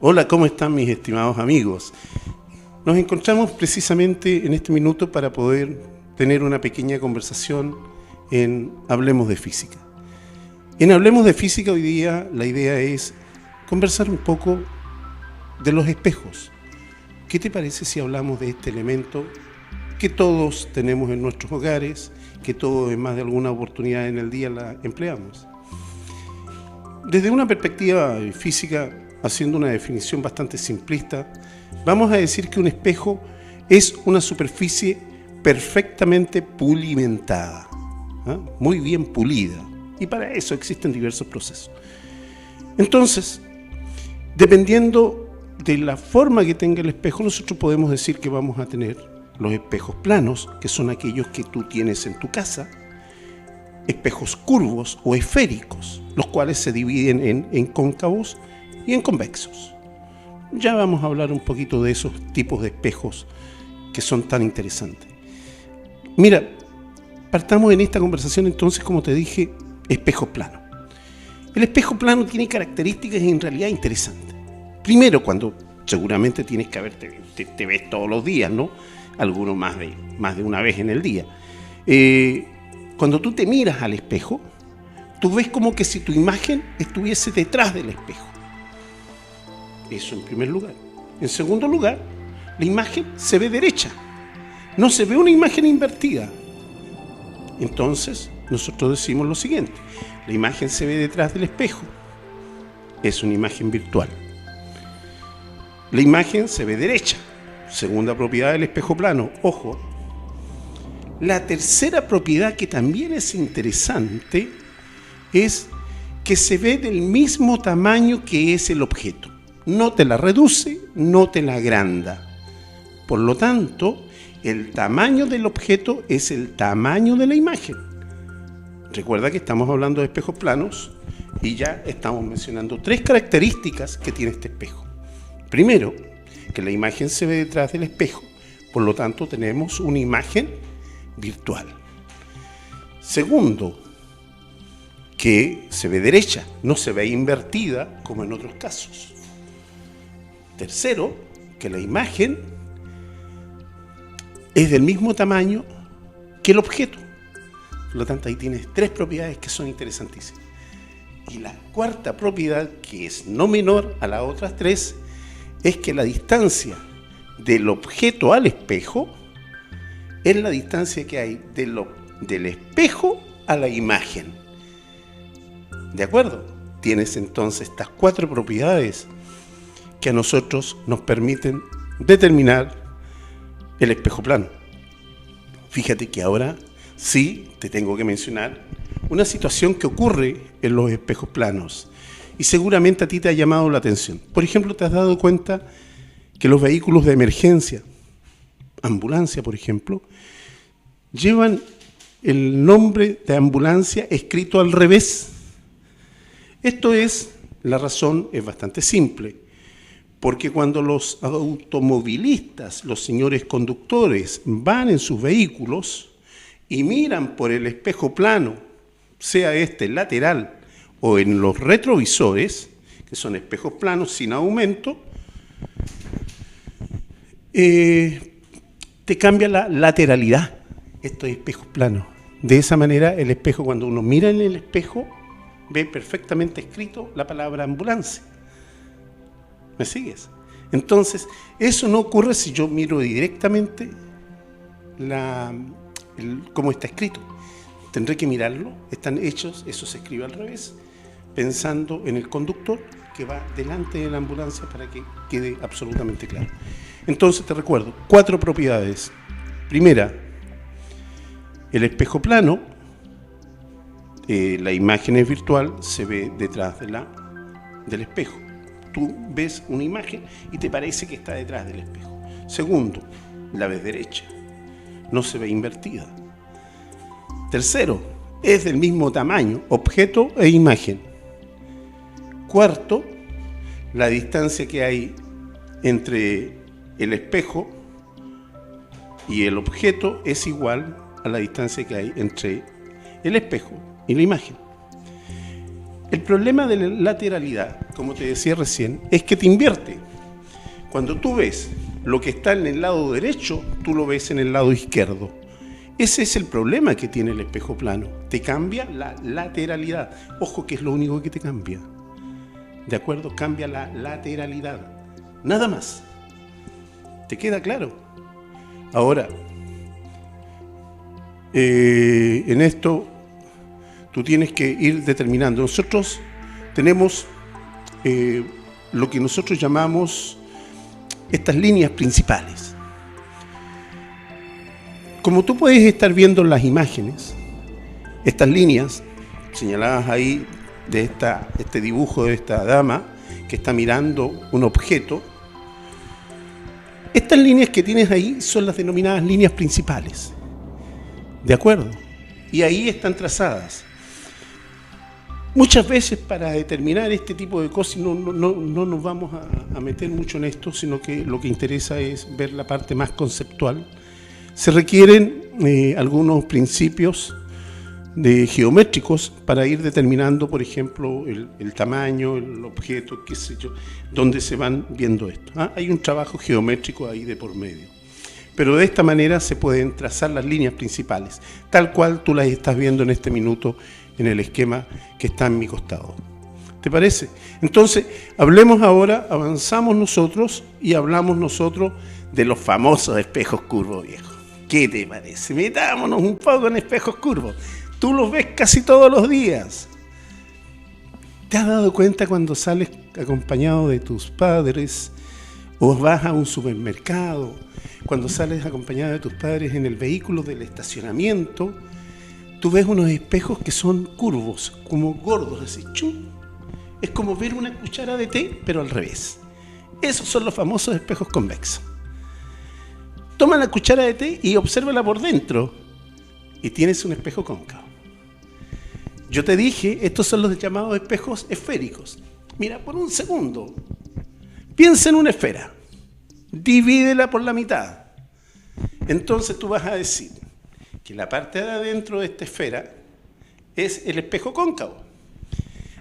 Hola, ¿cómo están mis estimados amigos? Nos encontramos precisamente en este minuto para poder tener una pequeña conversación en Hablemos de Física. En Hablemos de Física hoy día la idea es conversar un poco de los espejos. ¿Qué te parece si hablamos de este elemento que todos tenemos en nuestros hogares, que todos en más de alguna oportunidad en el día la empleamos? Desde una perspectiva física, haciendo una definición bastante simplista, vamos a decir que un espejo es una superficie perfectamente pulimentada, muy bien pulida, y para eso existen diversos procesos. Entonces, dependiendo de la forma que tenga el espejo, nosotros podemos decir que vamos a tener los espejos planos, que son aquellos que tú tienes en tu casa, espejos curvos o esféricos, los cuales se dividen en cóncavos y en convexos. Ya vamos a hablar un poquito de esos tipos de espejos que son tan interesantes. Mira, partamos en esta conversación entonces, como te dije, espejo plano. El espejo plano tiene características en realidad interesantes. Primero, cuando seguramente tienes que verte, te ves todos los días, ¿no? Algunos más de una vez en el día. Cuando tú te miras al espejo, tú ves como que si tu imagen estuviese detrás del espejo. Eso en primer lugar. En segundo lugar, la imagen se ve derecha. No se ve una imagen invertida. Entonces, nosotros decimos lo siguiente: la imagen se ve detrás del espejo. Es una imagen virtual. La imagen se ve derecha. Segunda propiedad del espejo plano. Ojo. La tercera propiedad, que también es interesante, es que se ve del mismo tamaño que es el objeto. No te la reduce, no te la agranda. Por lo tanto, el tamaño del objeto es el tamaño de la imagen. Recuerda que estamos hablando de espejos planos y ya estamos mencionando tres características que tiene este espejo. Primero, que la imagen se ve detrás del espejo. Por lo tanto, tenemos una imagen virtual. Segundo, que se ve derecha, no se ve invertida como en otros casos. Tercero, que la imagen es del mismo tamaño que el objeto. Por lo tanto, ahí tienes tres propiedades que son interesantísimas. Y la cuarta propiedad, que es no menor a las otras tres, es que la distancia del objeto al espejo es la distancia que hay del espejo a la imagen. ¿De acuerdo? Tienes entonces estas cuatro propiedades que a nosotros nos permiten determinar el espejo plano. Fíjate que ahora sí te tengo que mencionar una situación que ocurre en los espejos planos y seguramente a ti te ha llamado la atención. Por ejemplo, te has dado cuenta que los vehículos de emergencia, ambulancia por ejemplo, llevan el nombre de ambulancia escrito al revés. Esto es, la razón es bastante simple, porque cuando los automovilistas, los señores conductores, van en sus vehículos y miran por el espejo plano, sea este lateral o en los retrovisores, que son espejos planos sin aumento, te cambia la lateralidad, estos espejos planos. De esa manera, el espejo, cuando uno mira en el espejo, ve perfectamente escrito la palabra ambulancia. ¿Me sigues? Entonces, eso no ocurre si yo miro directamente cómo está escrito. Tendré que mirarlo, están hechos, eso se escribe al revés, pensando en el conductor que va delante de la ambulancia para que quede absolutamente claro. Entonces te recuerdo, cuatro propiedades. Primera, el espejo plano, la imagen es virtual, se ve detrás del espejo. Tú ves una imagen y te parece que está detrás del espejo. Segundo, la ves derecha, no se ve invertida. Tercero, es del mismo tamaño, objeto e imagen. Cuarto, la distancia que hay entre el espejo y el objeto es igual a la distancia que hay entre el espejo y la imagen. El problema de la lateralidad, como te decía recién, es que te invierte. Cuando tú ves lo que está en el lado derecho, tú lo ves en el lado izquierdo. Ese es el problema que tiene el espejo plano. Te cambia la lateralidad. Ojo, que es lo único que te cambia. ¿De acuerdo? Cambia la lateralidad. Nada más. ¿Te queda claro? Ahora, en esto tú tienes que ir determinando. Nosotros tenemos lo que nosotros llamamos estas líneas principales. Como tú puedes estar viendo en las imágenes, estas líneas señaladas ahí de este dibujo de esta dama que está mirando un objeto, estas líneas que tienes ahí son las denominadas líneas principales. ¿De acuerdo? Y ahí están trazadas. Muchas veces para determinar este tipo de cosas no nos vamos a meter mucho en esto, sino que lo que interesa es ver la parte más conceptual. Se requieren algunos principios geométricos para ir determinando, por ejemplo, el tamaño, el objeto, qué sé yo, donde se van viendo esto. Hay un trabajo geométrico ahí de por medio. Pero de esta manera se pueden trazar las líneas principales, tal cual tú las estás viendo en este minuto en el esquema que está en mi costado. ¿Te parece? Entonces, hablemos ahora, avanzamos nosotros y hablamos nosotros de los famosos espejos curvos, viejo. ¿Qué te parece? Metámonos un poco en espejos curvos. Tú los ves casi todos los días. ¿Te has dado cuenta cuando sales acompañado de tus padres o vas a un supermercado, cuando sales acompañado de tus padres en el vehículo del estacionamiento, tú ves unos espejos que son curvos, como gordos, así, ¡chum! Es como ver una cuchara de té, pero al revés. Esos son los famosos espejos convexos. Toma la cuchara de té y obsérvala por dentro y tienes un espejo cóncavo. Yo te dije, estos son los llamados espejos esféricos. Mira, por un segundo, piensa en una esfera, divídela por la mitad. Entonces tú vas a decir que la parte de adentro de esta esfera es el espejo cóncavo.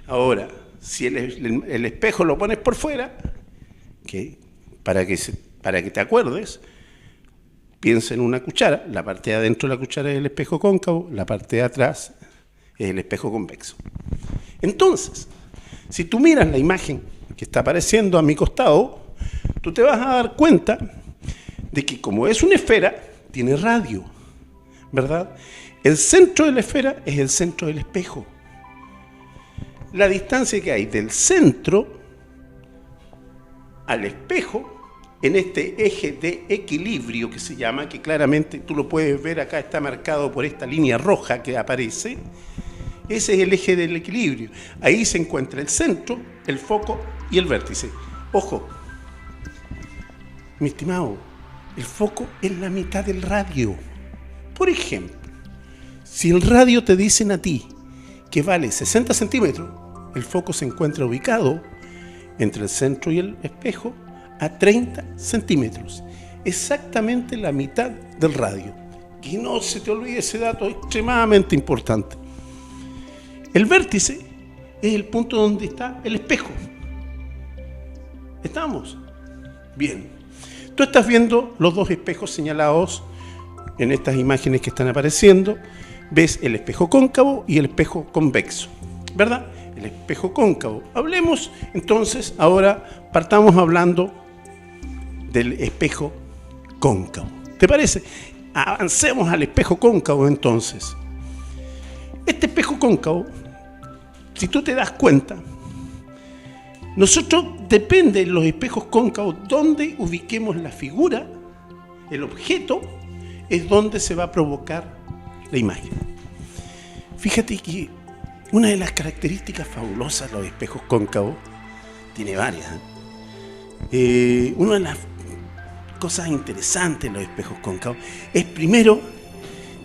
Ahora, si el espejo lo pones por fuera, para que te acuerdes, piensa en una cuchara, la parte de adentro de la cuchara es el espejo cóncavo, la parte de atrás es el espejo convexo. Entonces, si tú miras la imagen que está apareciendo a mi costado, tú te vas a dar cuenta de que como es una esfera, tiene radio, ¿verdad? El centro de la esfera es el centro del espejo. La distancia que hay del centro al espejo, en este eje de equilibrio que se llama, que claramente tú lo puedes ver acá, está marcado por esta línea roja que aparece, ese es el eje del equilibrio. Ahí se encuentra el centro, el foco y el vértice. Ojo, mi estimado, el foco es la mitad del radio. Por ejemplo, si el radio te dicen a ti que vale 60 centímetros, el foco se encuentra ubicado entre el centro y el espejo a 30 centímetros. Exactamente la mitad del radio. Que no se te olvide ese dato extremadamente importante. El vértice es el punto donde está el espejo. ¿Estamos? Bien. Tú estás viendo los dos espejos señalados en estas imágenes que están apareciendo. Ves el espejo cóncavo y el espejo convexo, ¿verdad? El espejo cóncavo. Hablemos entonces, ahora partamos hablando del espejo cóncavo. ¿Te parece? Avancemos al espejo cóncavo entonces. Este espejo cóncavo, si tú te das cuenta, nosotros, depende de los espejos cóncavos, donde ubiquemos la figura, el objeto, es donde se va a provocar la imagen. Fíjate que una de las características fabulosas de los espejos cóncavos, tiene varias, una de las cosas interesantes de los espejos cóncavos es primero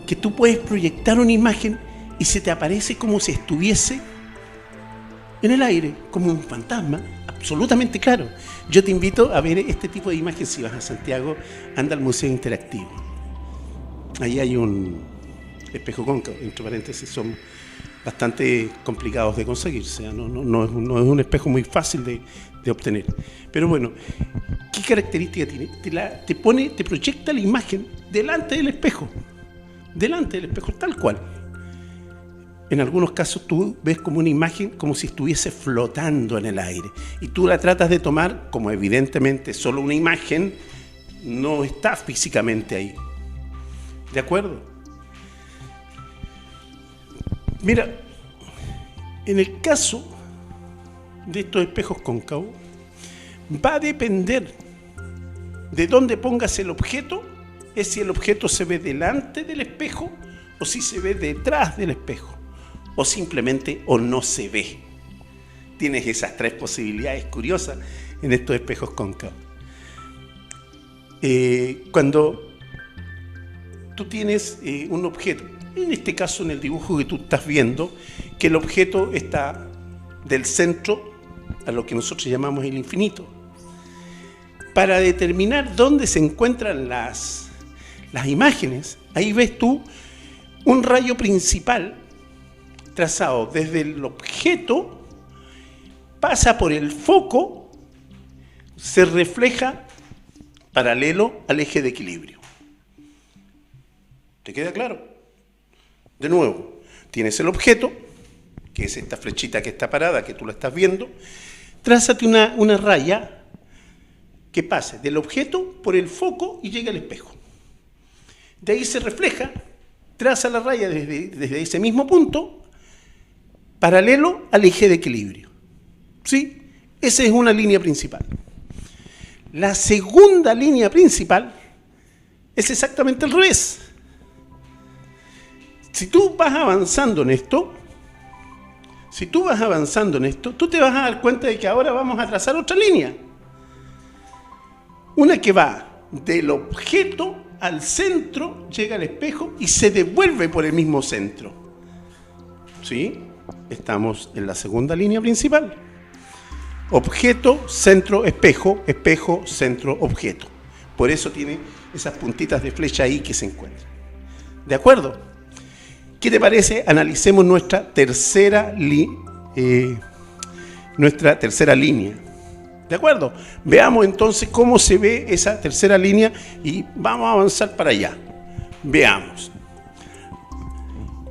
que tú puedes proyectar una imagen y se te aparece como si estuviese en el aire, como un fantasma, absolutamente claro. Yo te invito a ver este tipo de imagen. Si vas a Santiago, anda al Museo Interactivo. Ahí hay un espejo cóncavo, entre paréntesis son bastante complicados de conseguir, o sea, no es un espejo muy fácil de obtener. Pero bueno, ¿qué característica tiene? Te proyecta la imagen delante del espejo, tal cual. En algunos casos tú ves como una imagen como si estuviese flotando en el aire y tú la tratas de tomar como evidentemente solo una imagen, no está físicamente ahí. ¿De acuerdo? Mira, en el caso de estos espejos cóncavos, va a depender de dónde pongas el objeto, es si el objeto se ve delante del espejo o si se ve detrás del espejo, o simplemente o no se ve. Tienes esas tres posibilidades curiosas en estos espejos cóncavos. Cuando tú tienes un objeto, en este caso en el dibujo que tú estás viendo, que el objeto está del centro a lo que nosotros llamamos el infinito. Para determinar dónde se encuentran las imágenes, ahí ves tú un rayo principal trazado desde el objeto, pasa por el foco, se refleja paralelo al eje de equilibrio. ¿Te queda claro? De nuevo, tienes el objeto, que es esta flechita que está parada, que tú la estás viendo, trázate una raya que pase del objeto por el foco y llegue al espejo. De ahí se refleja, traza la raya desde ese mismo punto, paralelo al eje de equilibrio. ¿Sí? Esa es una línea principal. La segunda línea principal es exactamente al revés. Si tú vas avanzando en esto, tú te vas a dar cuenta de que ahora vamos a trazar otra línea. Una que va del objeto al centro, llega al espejo y se devuelve por el mismo centro. ¿Sí? Estamos en la segunda línea principal. Objeto, centro, espejo, espejo, centro, objeto. Por eso tiene esas puntitas de flecha ahí que se encuentran. ¿De acuerdo? ¿Qué te parece? Analicemos nuestra tercera línea. ¿De acuerdo? Veamos entonces cómo se ve esa tercera línea y vamos a avanzar para allá. Veamos.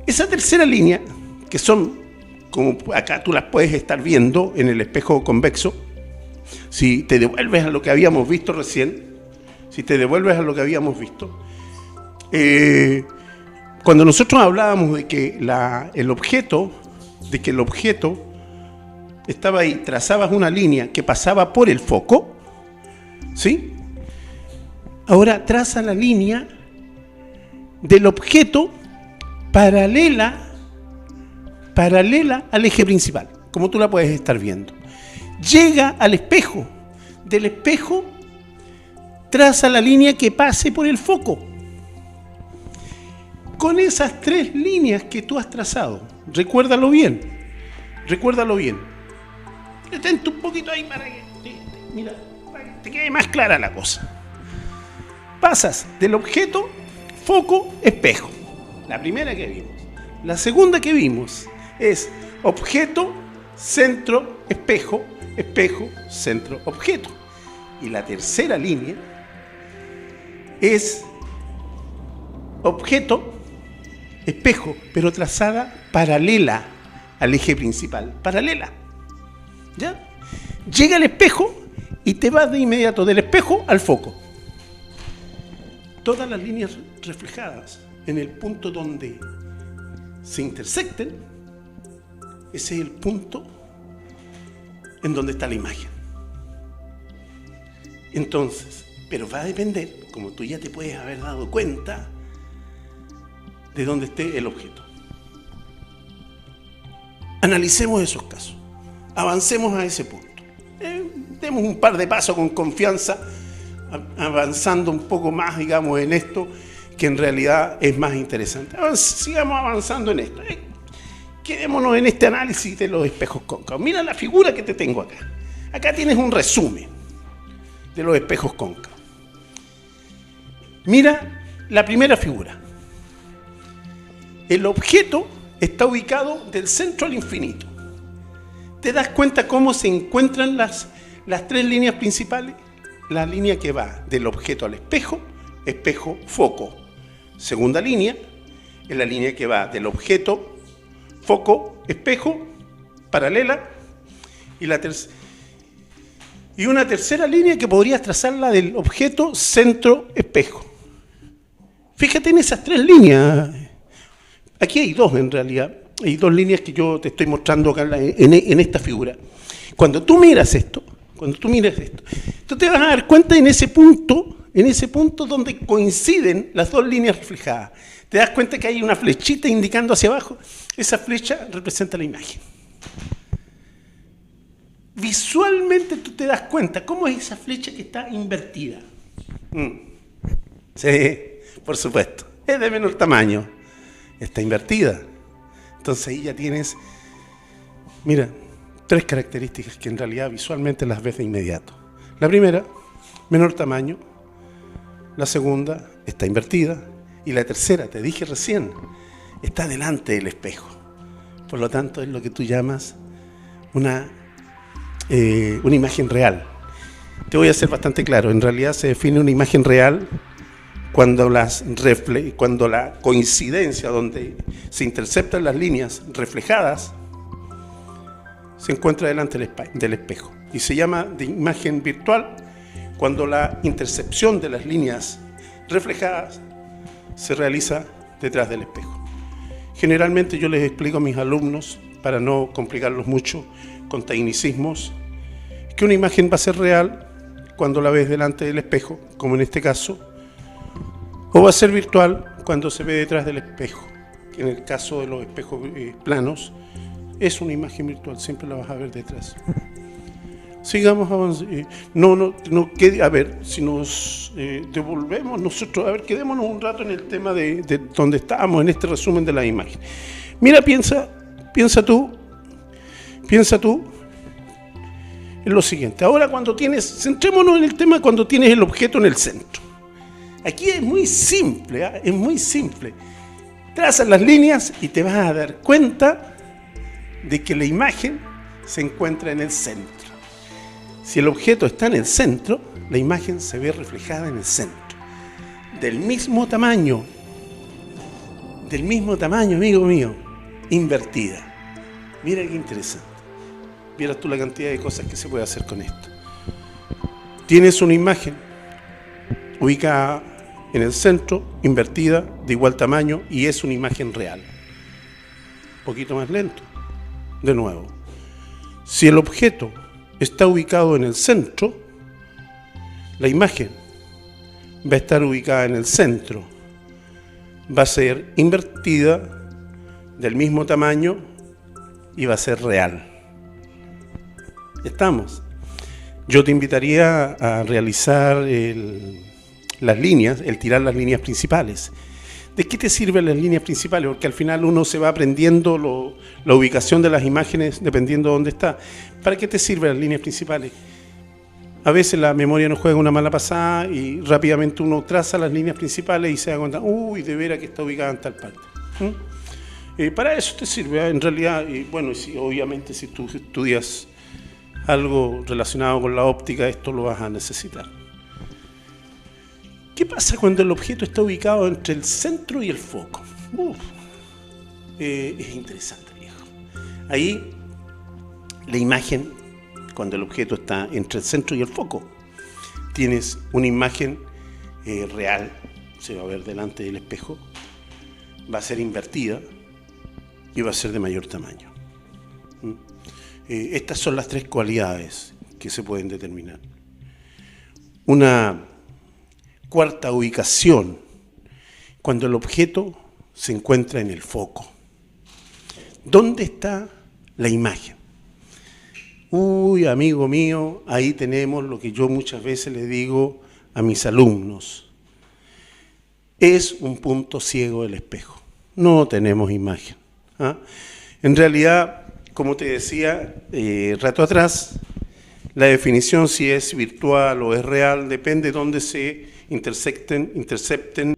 Esa tercera línea, que son, como acá tú las puedes estar viendo en el espejo convexo, si te devuelves a lo que habíamos visto recién, cuando nosotros hablábamos de que el objeto estaba ahí, trazabas una línea que pasaba por el foco, ¿sí? Ahora traza la línea del objeto paralela al eje principal, como tú la puedes estar viendo. Llega al espejo, del espejo traza la línea que pase por el foco. Con esas tres líneas que tú has trazado, recuérdalo bien. Detente un poquito ahí para que te quede más clara la cosa. Pasas del objeto, foco, espejo. La primera que vimos. La segunda que vimos es objeto, centro, espejo, espejo, centro, objeto. Y la tercera línea es objeto, espejo, pero trazada paralela al eje principal. Paralela. ¿Ya? Llega al espejo y te vas de inmediato del espejo al foco. Todas las líneas reflejadas en el punto donde se intersecten, ese es el punto en donde está la imagen. Entonces, pero va a depender, como tú ya te puedes haber dado cuenta, de dónde esté el objeto. Analicemos esos casos. Avancemos a ese punto. Demos un par de pasos con confianza, avanzando un poco más, digamos, en esto, que en realidad es más interesante. Sigamos avanzando en esto. Quedémonos en este análisis de los espejos cóncavos. Mira la figura que te tengo acá. Acá tienes un resumen de los espejos cóncavos. Mira la primera figura. El objeto está ubicado del centro al infinito. ¿Te das cuenta cómo se encuentran las tres líneas principales? La línea que va del objeto al espejo, espejo, foco. Segunda línea es la línea que va del objeto, foco, espejo, paralela. Y una tercera línea que podrías trazarla del objeto, centro, espejo. Fíjate en esas tres líneas. Aquí hay dos en realidad. Hay dos líneas que yo te estoy mostrando acá en esta figura. Cuando tú miras esto, tú te vas a dar cuenta en ese punto donde coinciden las dos líneas reflejadas. Te das cuenta que hay una flechita indicando hacia abajo. Esa flecha representa la imagen. Visualmente tú te das cuenta cómo es esa flecha que está invertida. Sí, por supuesto. Es de menor tamaño. Está invertida. Entonces ahí ya tienes, mira, tres características que en realidad visualmente las ves de inmediato. La primera, menor tamaño. La segunda, está invertida. Y la tercera, te dije recién, está delante del espejo. Por lo tanto, es lo que tú llamas una imagen real. Te voy a ser bastante claro. En realidad se define una imagen real cuando la coincidencia donde se interceptan las líneas reflejadas se encuentra delante del espejo. Y se llama de imagen virtual cuando la intercepción de las líneas reflejadas se realiza detrás del espejo. Generalmente yo les explico a mis alumnos, para no complicarlos mucho con tecnicismos, que una imagen va a ser real cuando la ves delante del espejo, como en este caso, o va a ser virtual cuando se ve detrás del espejo, que en el caso de los espejos planos es una imagen virtual, siempre la vas a ver detrás. Sigamos avanzando. A ver, si nos devolvemos nosotros, a ver, quedémonos un rato en el tema de donde estábamos, en este resumen de la imagen. Mira, piensa tú en lo siguiente. Ahora centrémonos en el tema cuando tienes el objeto en el centro. Aquí es muy simple, es muy simple. Trazas las líneas y te vas a dar cuenta de que la imagen se encuentra en el centro. Si el objeto está en el centro, la imagen se ve reflejada en el centro. Del mismo tamaño, amigo mío, invertida. Mira qué interesante. Vieras tú la cantidad de cosas que se puede hacer con esto. Tienes una imagen ubicada en el centro, invertida, de igual tamaño, y es una imagen real. Un poquito más lento. De nuevo. Si el objeto está ubicado en el centro, la imagen va a estar ubicada en el centro. Va a ser invertida, del mismo tamaño, y va a ser real. ¿Estamos? Yo te invitaría a realizar las líneas, el tirar las líneas principales. ¿De qué te sirven las líneas principales? Porque al final uno se va aprendiendo la ubicación de las imágenes dependiendo de dónde está. ¿Para qué te sirven las líneas principales? A veces la memoria nos juega una mala pasada y rápidamente uno traza las líneas principales y se da cuenta, uy, de veras que está ubicada en tal parte. Para eso te sirve, en realidad, bueno, obviamente si tú estudias algo relacionado con la óptica, esto lo vas a necesitar. ¿Qué pasa cuando el objeto está ubicado entre el centro y el foco? Es interesante, viejo. Ahí la imagen, cuando el objeto está entre el centro y el foco, tienes una imagen real, se va a ver delante del espejo, va a ser invertida y va a ser de mayor tamaño. Estas son las tres cualidades que se pueden determinar. Una cuarta ubicación, cuando el objeto se encuentra en el foco. ¿Dónde está la imagen? Uy, amigo mío, ahí tenemos lo que yo muchas veces le digo a mis alumnos. Es un punto ciego el espejo. No tenemos imagen. En realidad, como te decía rato atrás, la definición si es virtual o es real depende de dónde se intercepten